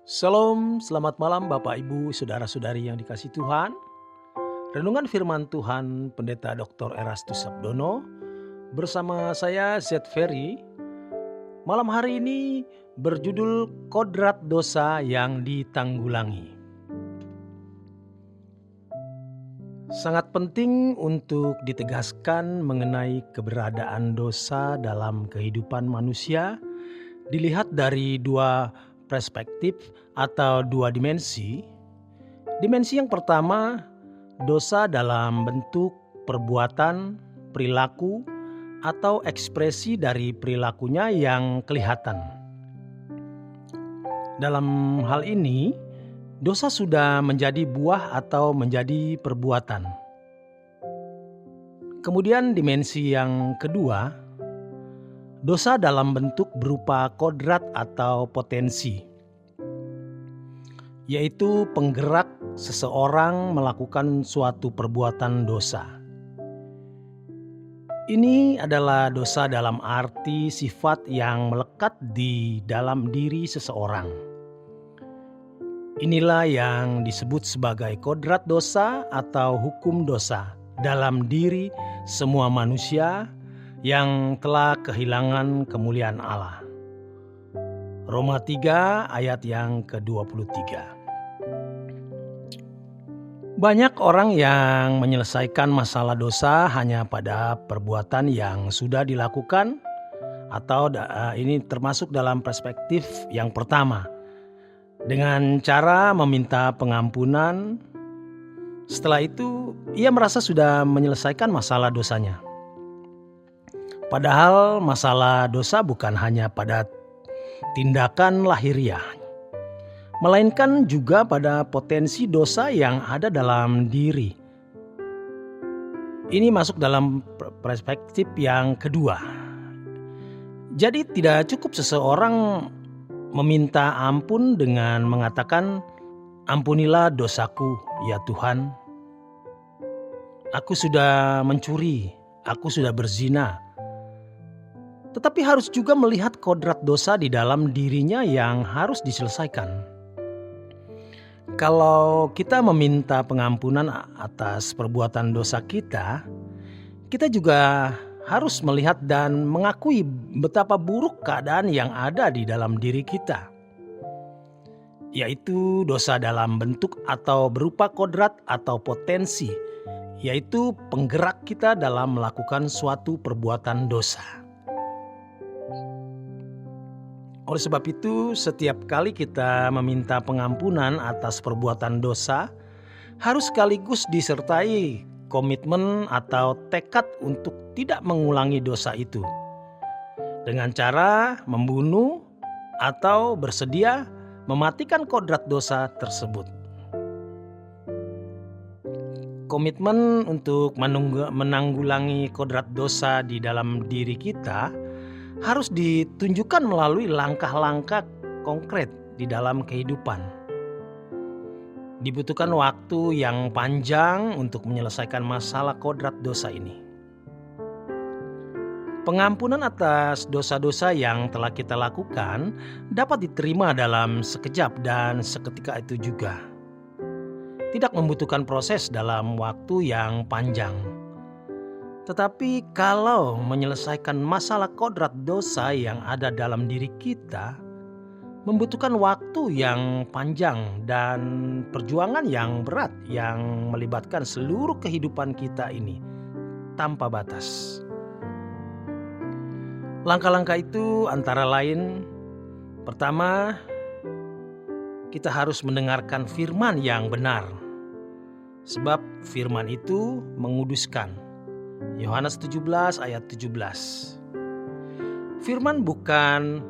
Shalom, selamat malam Bapak Ibu, Saudara-saudari yang dikasihi Tuhan. Renungan firman Tuhan Pendeta Dr. Erastus Sabdono bersama saya Z Ferry. Malam hari ini berjudul Kodrat Dosa yang Ditanggulangi. Sangat penting untuk ditegaskan mengenai keberadaan dosa dalam kehidupan manusia dilihat dari dua perspektif atau dua dimensi. Dimensi yang pertama, dosa dalam bentuk perbuatan, perilaku, atau ekspresi dari perilakunya yang kelihatan. Dalam hal ini, dosa sudah menjadi buah atau menjadi perbuatan. Kemudian dimensi yang kedua, dosa dalam bentuk berupa kodrat atau potensi, yaitu penggerak seseorang melakukan suatu perbuatan dosa. Ini adalah dosa dalam arti sifat yang melekat di dalam diri seseorang. Inilah yang disebut sebagai kodrat dosa atau hukum dosa dalam diri semua manusia yang telah kehilangan kemuliaan Allah. Roma 3 ayat yang ke-23. Banyak orang yang menyelesaikan masalah dosa hanya pada perbuatan yang sudah dilakukan, atau ini termasuk dalam perspektif yang pertama, dengan cara meminta pengampunan. Setelah itu ia merasa sudah menyelesaikan masalah dosanya. Padahal masalah dosa bukan hanya pada tindakan lahiriah, melainkan juga pada potensi dosa yang ada dalam diri. Ini masuk dalam perspektif yang kedua. Jadi tidak cukup seseorang meminta ampun dengan mengatakan, "Ampunilah dosaku, ya Tuhan. Aku sudah mencuri, aku sudah berzina." Tetapi harus juga melihat kodrat dosa di dalam dirinya yang harus diselesaikan. Kalau kita meminta pengampunan atas perbuatan dosa kita juga harus melihat dan mengakui betapa buruk keadaan yang ada di dalam diri kita, yaitu dosa dalam bentuk atau berupa kodrat atau potensi, yaitu penggerak kita dalam melakukan suatu perbuatan dosa. Oleh sebab itu, setiap kali kita meminta pengampunan atas perbuatan dosa, harus sekaligus disertai komitmen atau tekad untuk tidak mengulangi dosa itu, dengan cara membunuh atau bersedia mematikan kodrat dosa tersebut. Komitmen untuk menanggulangi kodrat dosa di dalam diri kita harus ditunjukkan melalui langkah-langkah konkret di dalam kehidupan. Dibutuhkan waktu yang panjang untuk menyelesaikan masalah kodrat dosa ini. Pengampunan atas dosa-dosa yang telah kita lakukan dapat diterima dalam sekejap dan seketika itu juga. Tidak membutuhkan proses dalam waktu yang panjang. Tetapi kalau menyelesaikan masalah kodrat dosa yang ada dalam diri kita membutuhkan waktu yang panjang dan perjuangan yang berat yang melibatkan seluruh kehidupan kita ini tanpa batas. Langkah-langkah itu antara lain, pertama, kita harus mendengarkan firman yang benar, sebab firman itu menguduskan. Yohanes 17 ayat 17. Firman bukan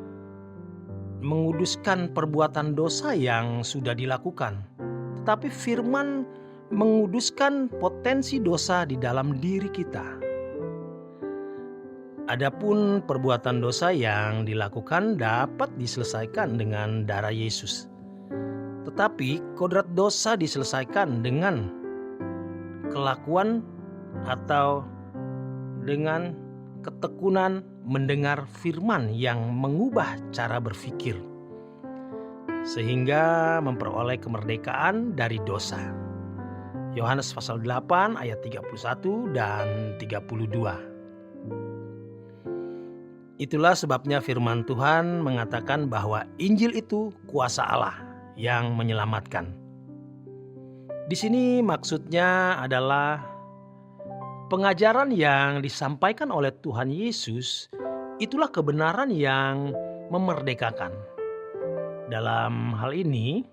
menguduskan perbuatan dosa yang sudah dilakukan, tetapi firman menguduskan potensi dosa di dalam diri kita. Adapun perbuatan dosa yang dilakukan dapat diselesaikan dengan darah Yesus. Tetapi kodrat dosa diselesaikan dengan kelakuan atau dengan ketekunan mendengar firman yang mengubah cara berpikir. sehingga memperoleh kemerdekaan dari dosa. Yohanes pasal 8 ayat 31 dan 32. Itulah sebabnya firman Tuhan mengatakan bahwa Injil itu kuasa Allah yang menyelamatkan. Di sini maksudnya adalah pengajaran yang disampaikan oleh Tuhan Yesus, itulah kebenaran yang memerdekakan. Dalam hal ini,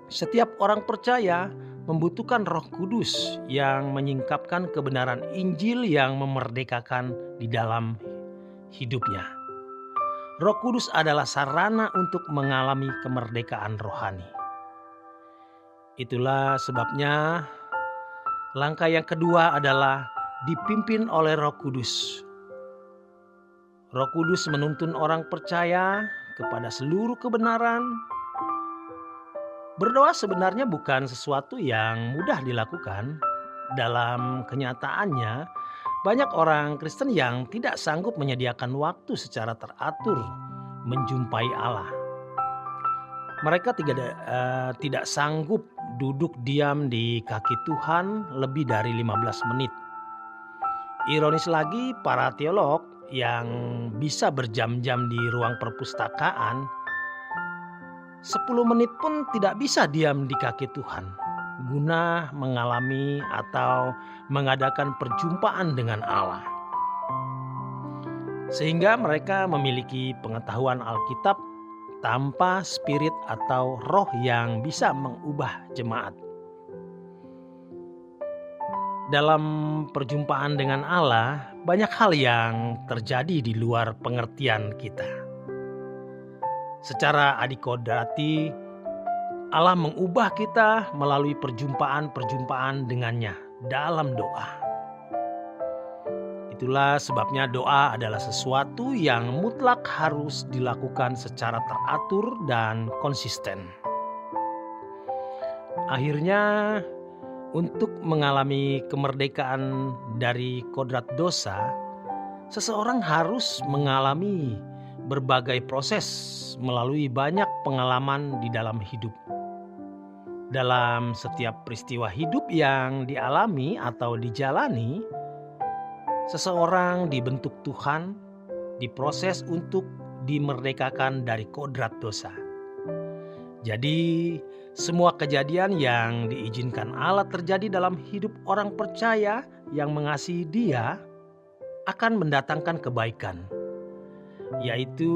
setiap orang percaya membutuhkan Roh Kudus yang menyingkapkan kebenaran Injil yang memerdekakan di dalam hidupnya. Roh Kudus adalah sarana untuk mengalami kemerdekaan rohani. Itulah sebabnya langkah yang kedua adalah dipimpin oleh Roh Kudus. Roh Kudus menuntun orang percaya kepada seluruh kebenaran. Berdoa sebenarnya bukan sesuatu yang mudah dilakukan. Dalam kenyataannya, banyak orang Kristen yang tidak sanggup menyediakan waktu secara teratur menjumpai Allah. Mereka tidak sanggup duduk diam di kaki Tuhan lebih dari 15 menit. Ironis lagi, para teolog yang bisa berjam-jam di ruang perpustakaan, 10 menit pun tidak bisa diam di kaki Tuhan guna mengalami atau mengadakan perjumpaan dengan Allah. Sehingga mereka memiliki pengetahuan Alkitab tanpa spirit atau roh yang bisa mengubah jemaat. Dalam perjumpaan dengan Allah, banyak hal yang terjadi di luar pengertian kita. Secara adikodrati, Allah mengubah kita melalui perjumpaan-perjumpaan dengannya dalam doa. Itulah sebabnya doa adalah sesuatu yang mutlak harus dilakukan secara teratur dan konsisten. Akhirnya, untuk mengalami kemerdekaan dari kodrat dosa, seseorang harus mengalami berbagai proses melalui banyak pengalaman di dalam hidup. Dalam setiap peristiwa hidup yang dialami atau dijalani, seseorang dibentuk Tuhan, diproses untuk dimerdekakan dari kodrat dosa. Jadi, semua kejadian yang diizinkan Allah terjadi dalam hidup orang percaya yang mengasihi Dia akan mendatangkan kebaikan, yaitu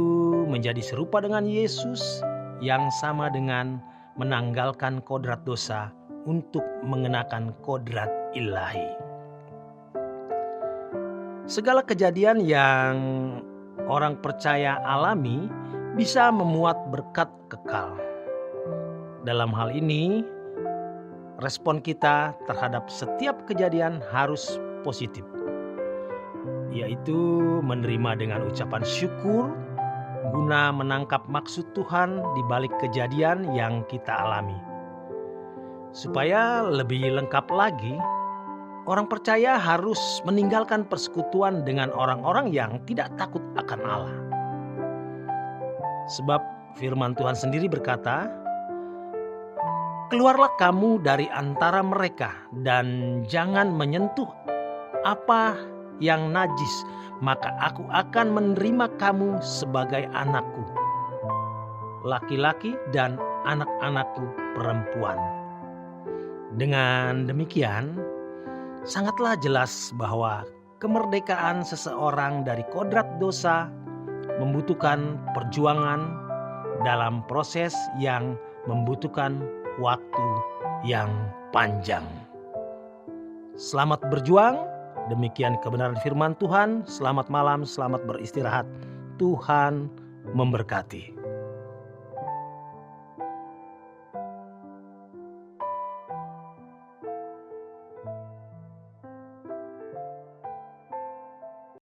menjadi serupa dengan Yesus yang sama dengan menanggalkan kodrat dosa untuk mengenakan kodrat ilahi. Segala kejadian yang orang percaya alami bisa memuat berkat kekal. Dalam hal ini, respon kita terhadap setiap kejadian harus positif, yaitu menerima dengan ucapan syukur guna menangkap maksud Tuhan di balik kejadian yang kita alami. Supaya lebih lengkap lagi, orang percaya harus meninggalkan persekutuan dengan orang-orang yang tidak takut akan Allah. Sebab firman Tuhan sendiri berkata, "Keluarlah kamu dari antara mereka dan jangan menyentuh apa yang najis, maka aku akan menerima kamu sebagai anakku, laki-laki dan anak-anakku perempuan." Dengan demikian, sangatlah jelas bahwa kemerdekaan seseorang dari kodrat dosa membutuhkan perjuangan dalam proses yang membutuhkan waktu yang panjang. Selamat berjuang. Demikian kebenaran firman Tuhan. Selamat malam, selamat beristirahat. Tuhan memberkati.